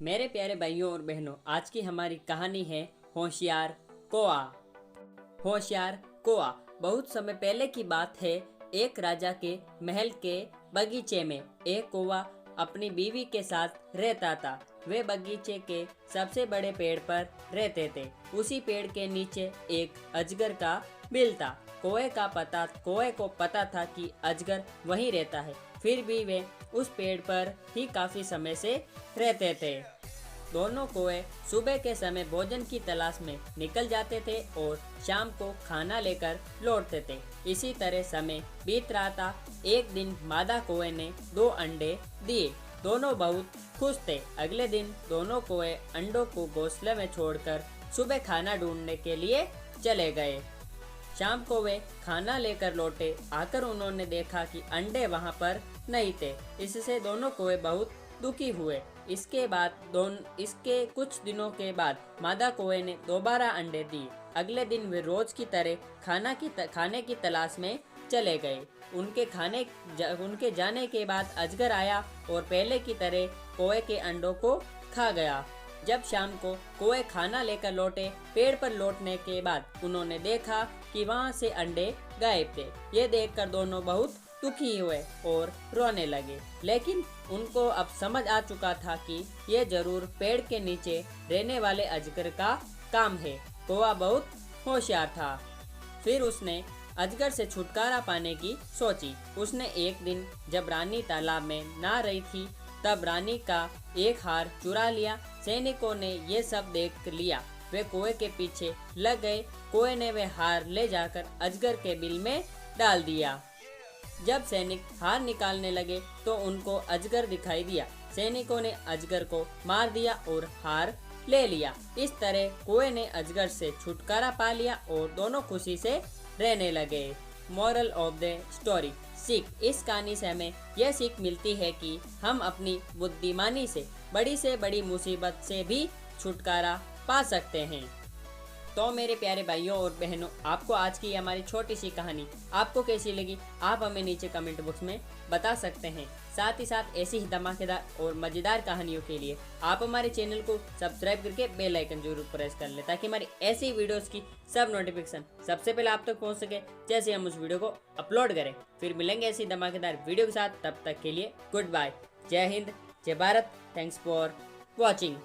मेरे प्यारे भाइयों और बहनों, आज की हमारी कहानी है होशियार कौआ। होशियार कौआ। बहुत समय पहले की बात है। एक राजा के महल के बगीचे में एक कौआ अपनी बीवी के साथ रहता था। वे बगीचे के सबसे बड़े पेड़ पर रहते थे। उसी पेड़ के नीचे एक अजगर का बिल था। कौए को पता था कि अजगर वहीं रहता है, फिर भी वे उस पेड़ पर ही काफी समय से रहते थे। दोनों कौए सुबह के समय भोजन की तलाश में निकल जाते थे और शाम को खाना लेकर लौटते थे। इसी तरह समय बीत रहा था। एक दिन मादा कौए ने 2 अंडे दिए। दोनों बहुत खुश थे। अगले दिन दोनों कौए अंडों को घोंसले में छोड़कर सुबह खाना ढूंढने के लिए चले गए। शाम को वे खाना लेकर लौटे। आकर उन्होंने देखा कि अंडे वहां पर नहीं थे। इससे दोनों कौए बहुत दुखी हुए। इसके कुछ दिनों के बाद मादा कौए ने दोबारा अंडे दिए। अगले दिन वे रोज की तरह खाने की तलाश में चले गए। उनके जाने के बाद अजगर आया और पहले की तरह कौए के अंडों को खा गया। जब शाम को कौए खाना लेकर लौटे, पेड़ पर लौटने के बाद उन्होंने देखा कि वहां से अंडे गायब थे। ये देखकर दोनों बहुत दुखी हुए और रोने लगे। लेकिन उनको अब समझ आ चुका था कि ये जरूर पेड़ के नीचे रहने वाले अजगर का काम है। कौआ बहुत होशियार था। फिर उसने अजगर से छुटकारा पाने की सोची। उसने एक दिन जब रानी तालाब में नहा रही थी, तब रानी का एक हार चुरा लिया। सैनिकों ने ये सब देख लिया। वे कौए के पीछे लग गए। कौए ने वे हार ले जाकर अजगर के बिल में डाल दिया। जब सैनिक हार निकालने लगे तो उनको अजगर दिखाई दिया। सैनिकों ने अजगर को मार दिया और हार ले लिया। इस तरह कौए ने अजगर से छुटकारा पा लिया और दोनों खुशी से रहने लगे। मॉरल ऑफ द स्टोरी, सीख। इस कहानी से हमें यह सीख मिलती है कि हम अपनी बुद्धिमानी से बड़ी मुसीबत से भी छुटकारा पा सकते हैं। तो मेरे प्यारे भाइयों और बहनों, आपको आज की हमारी छोटी सी कहानी आपको कैसी लगी, आप हमें नीचे कमेंट बॉक्स में बता सकते हैं। साथ ही साथ ऐसी ही धमाकेदार और मज़ेदार कहानियों के लिए आप हमारे चैनल को सब्सक्राइब करके बेल आइकन जरूर प्रेस कर लें, ताकि हमारी ऐसी वीडियोस की सब नोटिफिकेशन सबसे पहले आप तक पहुंच सके जैसे हम उस वीडियो को अपलोड करें। फिर मिलेंगे ऐसी धमाकेदार वीडियो के साथ। तब तक के लिए गुड बाय। जय हिंद, जय भारत। Thanks for watching.